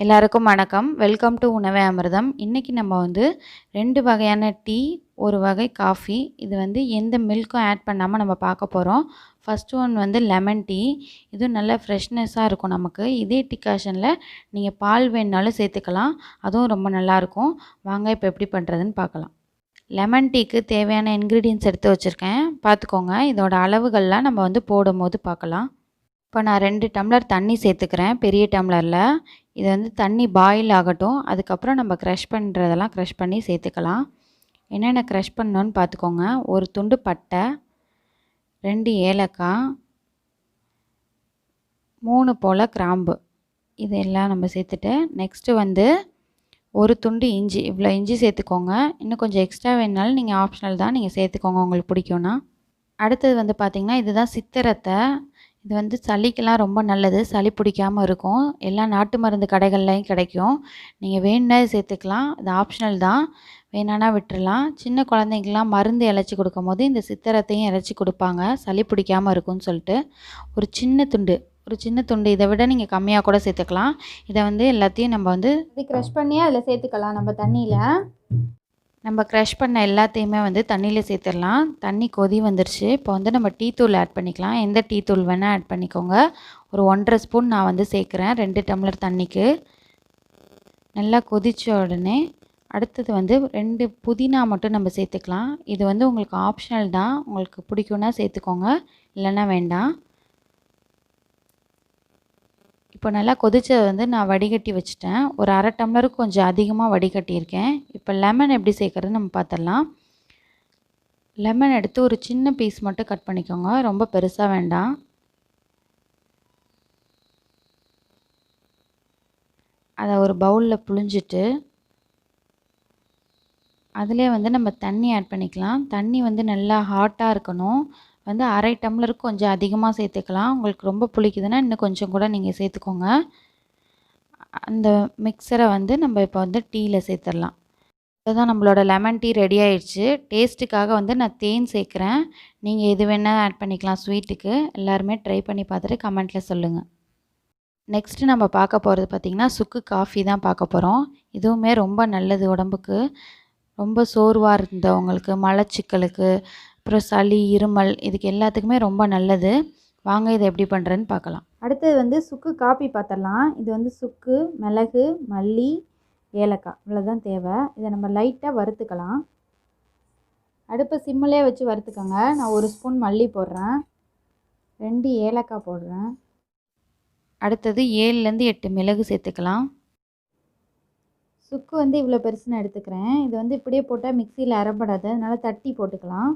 எல்லாருக்கும் வணக்கம். Welcome to உணவே அமிர்தம். இன்றைக்கி நம்ம வந்து 2 வகையான டீ, ஒரு வகை காஃபி. இது வந்து எந்த மில்க்கும் ஆட் பண்ணாமல் நம்ம பார்க்க போகிறோம். ஃபஸ்ட்டு ஒன் வந்து லெமன் டீ. இதுவும் நல்லா ஃப்ரெஷ்னஸாக இருக்கும் நமக்கு. இதே டிகாஷனில் நீங்கள் பால் வேணுனாலும் சேர்த்துக்கலாம். அதுவும் ரொம்ப நல்லாயிருக்கும். வாங்க இப்போ எப்படி பண்ணுறதுன்னு பார்க்கலாம். லெமன் டீக்கு தேவையான இன்க்ரீடியன்ட்ஸ் எடுத்து வச்சுருக்கேன். பார்த்துக்கோங்க. இதோட அளவுகள்லாம் நம்ம வந்து போடும்போது பார்க்கலாம். இப்போ நான் 2 டம்ளர் தண்ணி சேர்த்துக்கிறேன் பெரிய டம்ளரில். இது வந்து தண்ணி பாயில் ஆகட்டும். அதுக்கப்புறம் நம்ம க்ரஷ் பண்ணுறதெல்லாம் க்ரஷ் பண்ணி சேர்த்துக்கலாம். என்னென்ன க்ரஷ் பண்ணணுன்னு பார்த்துக்கோங்க. ஒரு துண்டு பட்டை, 2 ஏலக்காய், 3 போல் கிராம்பு, இதெல்லாம் நம்ம சேர்த்துட்டு நெக்ஸ்ட்டு வந்து ஒரு துண்டு இஞ்சி. இவ்வளோ இஞ்சி சேர்த்துக்கோங்க. இன்னும் கொஞ்சம் எக்ஸ்ட்ரா வேணுனாலும் நீங்கள் ஆப்ஷனல் தான், நீங்கள் சேர்த்துக்கோங்க உங்களுக்கு பிடிக்கும்னா. அடுத்தது வந்து பார்த்திங்கன்னா இதுதான் சித்திரத்தை. இது வந்து சளிக்கெல்லாம் ரொம்ப நல்லது. சளி பிடிக்காமல் இருக்கும். எல்லா நாட்டு மருந்து கடைகள்லையும் கிடைக்கும். நீங்கள் வேணும்னா சேர்த்துக்கலாம். இது ஆப்ஷனல் தான், வேணான்னா விட்டுறலாம். சின்ன குழந்தைங்கலாம் மருந்து இறைச்சி கொடுக்கும்போது இந்த சித்திரத்தையும் இறைச்சி கொடுப்பாங்க, சளி பிடிக்காமல் இருக்கும்னு சொல்லிட்டு. ஒரு சின்ன துண்டு இதை விட நீங்கள் கம்மியாக கூட சேர்த்துக்கலாம். இதை வந்து எல்லாத்தையும் நம்ம வந்து க்ரஷ் பண்ணி அதில் சேர்த்துக்கலாம். நம்ம தண்ணியில் நம்ம க்ரஷ் பண்ண எல்லாத்தையுமே வந்து தண்ணியில் சேர்த்துடலாம். தண்ணி கொதி வந்துருச்சு. இப்போ வந்து நம்ம டீ தூள் ஆட் பண்ணிக்கலாம். எந்த டீ தூள் வேணால் ஆட் பண்ணிக்கோங்க. ஒரு 1½ ஸ்பூன் நான் வந்து சேர்க்குறேன் 2 டம்ளர் தண்ணிக்கு. நல்லா கொதித்த உடனே அடுத்தது வந்து 2 புதினா மட்டும் நம்ம சேர்த்துக்கலாம். இது வந்து உங்களுக்கு ஆப்ஷனல் தான், உங்களுக்கு பிடிக்குன்னா சேர்த்துக்கோங்க, இல்லைன்னா வேண்டாம். இப்போ நல்லா கொதிச்சதை வந்து நான் வடிகட்டி வச்சுட்டேன். ஒரு 1/2 டம்ளருக்கு கொஞ்சம் அதிகமாக வடிகட்டியிருக்கேன். இப்போ லெமன் எப்படி சேர்க்குறதுன்னு நம்ம பார்த்துடலாம். லெமன் எடுத்து ஒரு சின்ன பீஸ் மட்டும் கட் பண்ணிக்கோங்க, ரொம்ப பெருசாக வேண்டாம். அதை ஒரு பவுலில் புழிஞ்சிட்டு அதிலே வந்து நம்ம தண்ணி ஆட் பண்ணிக்கலாம். தண்ணி வந்து நல்லா ஹாட்டாக இருக்கணும். வந்து 1/2 டம்ளருக்கு கொஞ்சம் அதிகமாக சேர்த்துக்கலாம். உங்களுக்கு ரொம்ப பிடிக்குதுன்னா இன்னும் கொஞ்சம் கூட நீங்கள் சேர்த்துக்கோங்க. அந்த மிக்சரை வந்து நம்ம இப்போ வந்து டீயில் சேர்த்துடலாம். அதுதான் நம்மளோட லெமன் டீ ரெடி ஆயிடுச்சு. டேஸ்ட்டுக்காக வந்து நான் தேன் சேர்க்குறேன். நீங்கள் எது வேணால் ஆட் பண்ணிக்கலாம் ஸ்வீட்டுக்கு. எல்லாருமே ட்ரை பண்ணி பார்த்துட்டு கமெண்ட்டில் சொல்லுங்கள். நெக்ஸ்ட்டு நம்ம பார்க்க போகிறது பார்த்திங்கன்னா சுக்கு காஃபி தான் பார்க்க போகிறோம். இதுவுமே ரொம்ப நல்லது உடம்புக்கு. ரொம்ப சோர்வாக இருந்தவங்களுக்கு, மலச்சிக்கலுக்கு, அப்புறம் சளி, இருமல், இதுக்கு எல்லாத்துக்குமே ரொம்ப நல்லது. வாங்க இதை எப்படி பண்ணுறதுன்னு பார்க்கலாம். அடுத்தது வந்து சுக்கு காப்பி பார்த்துடலாம். இது வந்து சுக்கு, மிளகு, மல்லி, ஏலக்காய் இவ்வளோதான் தேவை. இதை நம்ம லைட்டாக வறுத்துக்கலாம். அடுப்பை சிம்மிலே வச்சு வறுத்துக்கோங்க. நான் 1 ஸ்பூன் மல்லி போடுறேன், 2 ஏலக்காய் போடுறேன். அடுத்தது 7லேருந்து 8 மிளகு சேர்த்துக்கலாம். சுக்கு வந்து இவ்வளோ பெருசு நான் எடுத்துக்கிறேன். இது வந்து இப்படியே போட்டால் மிக்சியில் அரைப்படாது, அதனால் தட்டி போட்டுக்கலாம்.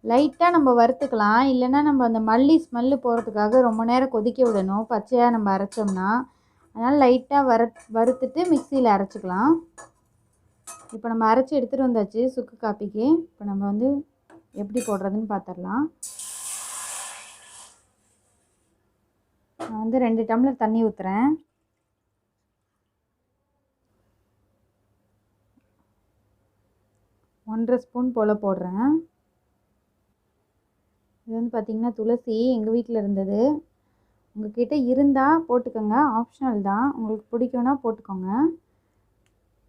லைட்டாக நம்ம வறுத்துக்கலாம், இல்லைன்னா நம்ம அந்த மல்லி ஸ்மெல்லு போகிறதுக்காக ரொம்ப நேரம் கொதிக்க விடணும், பச்சையாக நம்ம அரைச்சோம்னா. அதனால் லைட்டாக வறுத்துட்டு மிக்சியில் அரைச்சிக்கலாம். இப்போ நம்ம அரைச்சி எடுத்துகிட்டு வந்தாச்சு சுக்கு காப்பிக்கு. இப்போ நம்ம வந்து எப்படி போடுறதுன்னு பார்த்துடலாம். நான் வந்து 2 டம்ளர் தண்ணி ஊற்றுறேன். ஒன்றரை ஸ்பூன் போல் போடுறேன். இது வந்து பார்த்திங்கன்னா துளசி எங்கள் வீட்டில் இருந்தது. உங்கள்கிட்ட இருந்தால் போட்டுக்கோங்க, ஆப்ஷனல் தான். உங்களுக்கு பிடிக்கும்னா போட்டுக்கோங்க.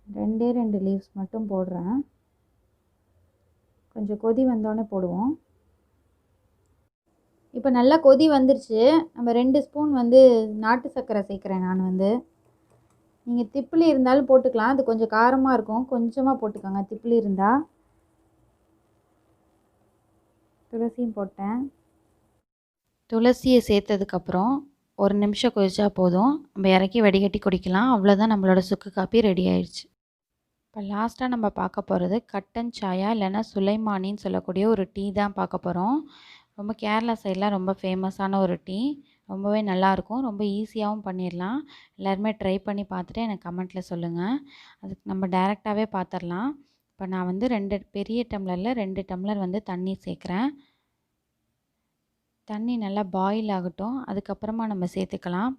2 லீவ்ஸ் மட்டும் போடுறேன். கொஞ்சம் கொதி வந்தோடனே போடுவோம். இப்போ நல்லா கொதி வந்துருச்சு. நம்ம 2 ஸ்பூன் வந்து நாட்டு சர்க்கரை சேர்க்குறேன் நான் வந்து. நீங்கள் திப்பிலி இருந்தாலும் போட்டுக்கலாம், அது கொஞ்சம் காரமாக இருக்கும், கொஞ்சமாக போட்டுக்கோங்க திப்பிலி இருந்தால். துளசியும் போட்டேன். துளசியை சேர்த்ததுக்கப்புறம் 1 நிமிஷம் கொதிச்சா போதும். நம்ம இறக்கி வடிகட்டி குடிக்கலாம். அவ்வளோதான், நம்மளோட சுக்கு காப்பி ரெடி ஆயிடுச்சு. இப்போ லாஸ்ட்டாக நம்ம பார்க்க போகிறது கட்டன் சாயா, இல்லைன்னா சுலைமானின்னு சொல்லக்கூடிய ஒரு டீ தான் பார்க்க போகிறோம். ரொம்ப கேரளா சைடெலாம் ரொம்ப ஃபேமஸான ஒரு டீ. ரொம்பவே நல்லாயிருக்கும், ரொம்ப ஈஸியாகவும் பண்ணிடலாம். எல்லாருமே ட்ரை பண்ணி பார்த்துட்டு எனக்கு கமெண்ட்டில் சொல்லுங்கள். அதுக்கு நம்ம டைரெக்டாகவே பார்த்துடலாம். இப்போ நான் வந்து 2 பெரிய டம்ளரில் 2 டம்ளர் வந்து தண்ணி சேர்க்குறேன். தண்ணி நல்லா பாயில் ஆகட்டும், அதுக்கப்புறமா நம்ம சேர்த்துக்கலாம்.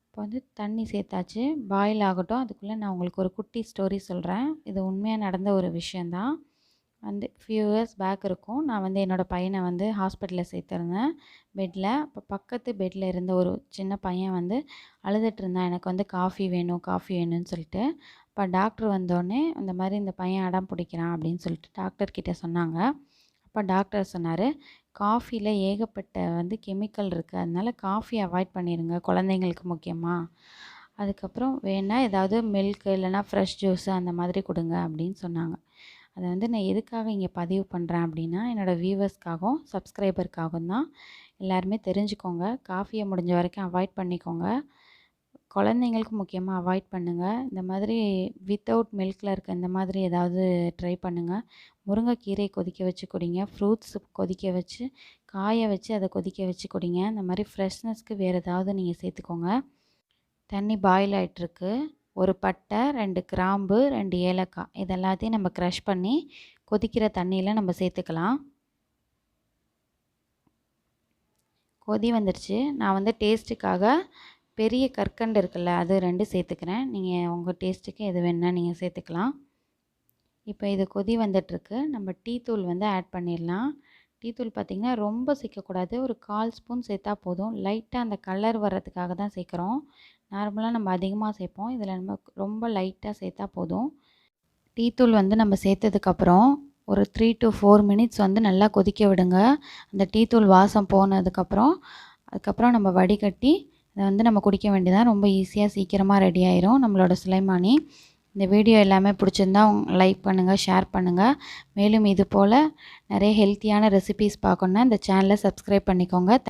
இப்போ வந்து தண்ணி சேர்த்தாச்சு, பாயில் ஆகட்டும். அதுக்குள்ளே நான் உங்களுக்கு ஒரு குட்டி ஸ்டோரி சொல்கிறேன். இது உண்மையாக நடந்த ஒரு விஷயந்தான். வந்து ஃபியூ இயர்ஸ் பேக் இருக்கும். நான் வந்து என்னோடய பையனை வந்து ஹாஸ்பிட்டலில் சேர்த்துருந்தேன் பெட்டில். அப்போ பக்கத்து பெட்டில் இருந்த ஒரு சின்ன பையன் வந்து அழுதுட்டு இருந்தான், எனக்கு வந்து காஃபி வேணும் காஃபி வேணும்னு சொல்லிட்டு. அப்போ டாக்டர் வந்தோடனே இந்த மாதிரி இந்த பையன் அடம் பிடிக்கிறான் அப்படின்னு சொல்லிட்டு டாக்டர்கிட்ட சொன்னாங்க. அப்போ டாக்டர் சொன்னார், காஃபியில் ஏகப்பட்ட வந்து கெமிக்கல் இருக்குது, அதனால காஃபி அவாய்ட் பண்ணிடுங்க குழந்தைங்களுக்கு முக்கியமாக. அதுக்கப்புறம் வேணால் ஏதாவது மில்க்கு இல்லைனா ஃப்ரெஷ் ஜூஸு அந்த மாதிரி கொடுங்க அப்படின்னு சொன்னாங்க. அதை வந்து நான் எதுக்காக இங்கே பதிவு பண்ணுறேன் அப்படின்னா, என்னோடய வியூவர்ஸ்க்காகவும் சப்ஸ்கிரைபருக்காகவும் தான். எல்லாருமே தெரிஞ்சுக்கோங்க, காஃபியை முடிஞ்ச வரைக்கும் அவாய்ட் பண்ணிக்கோங்க. குழந்தைங்களுக்கு முக்கியமாக அவாய்ட் பண்ணுங்கள். இந்த மாதிரி வித்தவுட் மில்கில் இருக்க இந்த மாதிரி ஏதாவது ட்ரை பண்ணுங்கள். முருங்கைக்கீரை கொதிக்க வச்சு குடிங்க, ஃப்ரூட்ஸ் கொதிக்க வச்சு காய வச்சு அதை கொதிக்க வச்சு குடிங்க. இந்த மாதிரி ஃப்ரெஷ்னஸ்க்கு வேறு ஏதாவது நீங்கள் சேர்த்துக்கோங்க. தண்ணி பாயில் ஆகிட்டுருக்கு. ஒரு பட்டை, 2 கிராம்பு, 2 ஏலக்காய் இது எல்லாத்தையும் நம்ம க்ரஷ் பண்ணி கொதிக்கிற தண்ணியில் நம்ம சேர்த்துக்கலாம். கொதி வந்துடுச்சு. நான் வந்து டேஸ்ட்டுக்காக பெரிய கற்கண்டு இருக்குல்ல, அது 2 சேர்த்துக்கிறேன். நீங்கள் உங்கள் டேஸ்ட்டுக்கு எது வேணுன்னா நீங்கள் சேர்த்துக்கலாம். இப்போ இது கொதி வந்துட்டுருக்கு. நம்ம டீ தூள் வந்து ஆட் பண்ணிடலாம். டீ தூள் பார்த்திங்கன்னா ரொம்ப சேர்க்கக்கூடாது, ஒரு 1/4 ஸ்பூன் சேர்த்தா போதும். லைட்டாக அந்த கலர் வர்றதுக்காக தான் சேர்க்குறோம். நார்மலாக நம்ம அதிகமாக சேர்ப்போம், இதில் நம்ம ரொம்ப லைட்டாக சேர்த்தா போதும். டீ தூள் வந்து நம்ம சேர்த்ததுக்கப்புறம் ஒரு 3 to 4 மினிட்ஸ் வந்து நல்லா கொதிக்க விடுங்க. அந்த டீ தூள் வாசம் அதுக்கப்புறம் நம்ம வடிகட்டி அதை வந்து நம்ம குடிக்க வேண்டியதான். ரொம்ப ஈஸியாக சீக்கிரமாக ரெடி ஆயிரும் நம்மளோட சுலைமானி. இந்த வீடியோ எல்லாமே பிடிச்சிருந்தா லைக் பண்ணுங்கள், ஷேர் பண்ணுங்கள். மேலும் இது போல் நிறைய ஹெல்த்தியான ரெசிபீஸ் பார்க்கணுன்னா இந்த சேனலை சப்ஸ்கிரைப் பண்ணிக்கோங்க.